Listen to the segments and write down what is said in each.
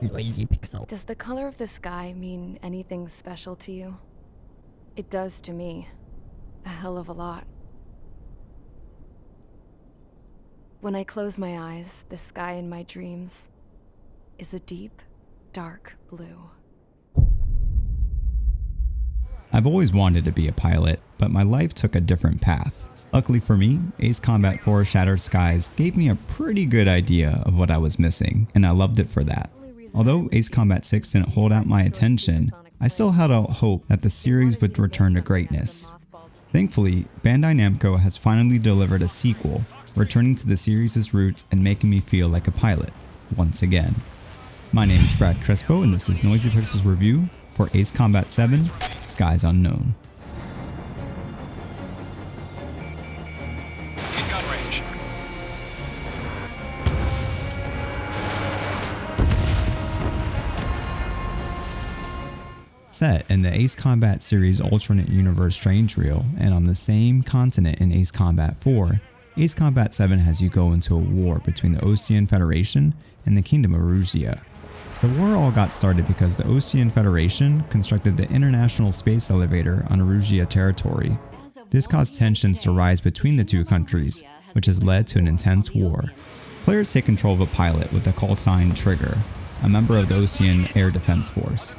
Noisy Pixel. Does the color of the sky mean anything special to you? It does to me. A hell of a lot. When I close my eyes, the sky in my dreams is a deep, dark blue. I've always wanted to be a pilot, but my life took a different path. Luckily for me, Ace Combat 4 Shattered Skies gave me a pretty good idea of what I was missing, and I loved it for that. Although Ace Combat 6 didn't hold out my attention, I still had out hope that the series would return to greatness. Thankfully, Bandai Namco has finally delivered a sequel, returning to the series' roots and making me feel like a pilot, once again. My name is Brad Crespo and this is Noisy Pixel's review for Ace Combat 7 Skies Unknown. In gun range. Set in the Ace Combat series alternate universe Strange Reel and on the same continent in Ace Combat 4, Ace Combat 7 has you go into a war between the Osean Federation and the Kingdom of Rusia. The war all got started because the Osean Federation constructed the International Space Elevator on Rusia territory. This caused tensions to rise between the two countries, which has led to an intense war. Players take control of a pilot with the call sign Trigger, a member of the Osean Air Defense Force.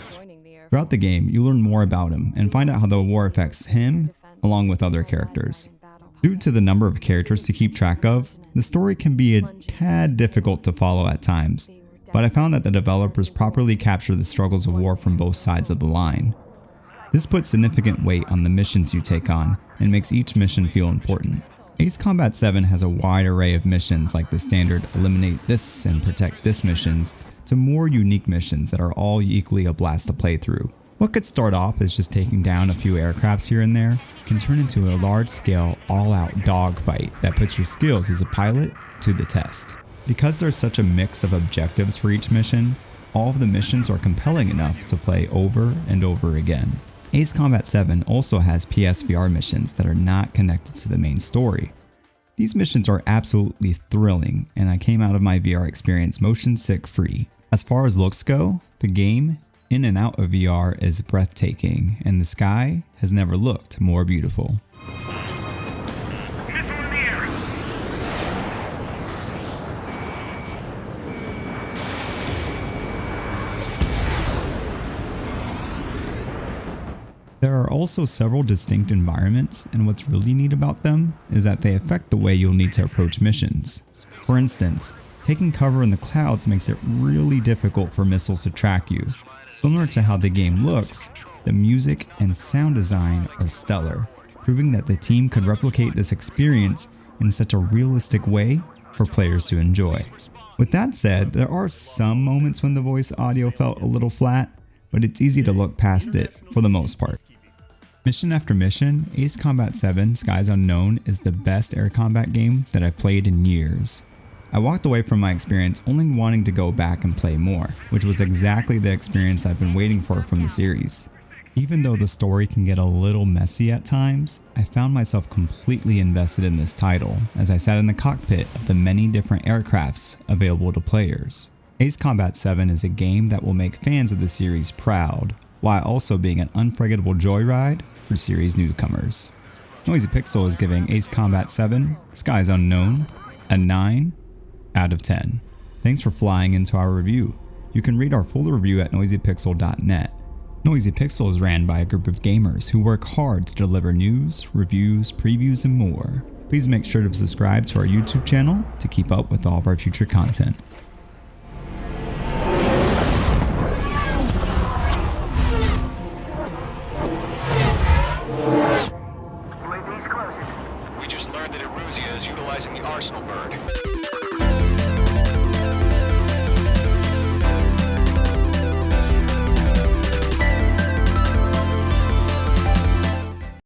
Throughout the game, you learn more about him and find out how the war affects him, along with other characters. Due to the number of characters to keep track of, the story can be a tad difficult to follow at times, but I found that the developers properly capture the struggles of war from both sides of the line. This puts significant weight on the missions you take on and makes each mission feel important. Ace Combat 7 has a wide array of missions like the standard eliminate this and protect this missions to more unique missions that are all equally a blast to play through. What could start off as just taking down a few aircrafts here and there can turn into a large-scale, all-out dogfight that puts your skills as a pilot to the test. Because there's such a mix of objectives for each mission, all of the missions are compelling enough to play over and over again. Ace Combat 7 also has PSVR missions that are not connected to the main story. These missions are absolutely thrilling, and I came out of my VR experience motion sick free. As far as looks go, the game in and out of VR is breathtaking, and the sky has never looked more beautiful. There are also several distinct environments, and what's really neat about them is that they affect the way you'll need to approach missions. For instance, taking cover in the clouds makes it really difficult for missiles to track you. Similar to how the game looks, the music and sound design are stellar, proving that the team could replicate this experience in such a realistic way for players to enjoy. With that said, there are some moments when the voice audio felt a little flat, but it's easy to look past it for the most part. Mission after mission, Ace Combat 7 Skies Unknown is the best air combat game that I've played in years. I walked away from my experience only wanting to go back and play more, which was exactly the experience I've been waiting for from the series. Even though the story can get a little messy at times, I found myself completely invested in this title as I sat in the cockpit of the many different aircrafts available to players. Ace Combat 7 is a game that will make fans of the series proud, while also being an unforgettable joyride for series newcomers. Noisy Pixel is giving Ace Combat 7 Skies Unknown a 9 out of 10. Thanks for flying into our review. You can read our full review at noisypixel.net. Noisy Pixel is ran by a group of gamers who work hard to deliver news, reviews, previews, and more. Please make sure to subscribe to our YouTube channel to keep up with all of our future content.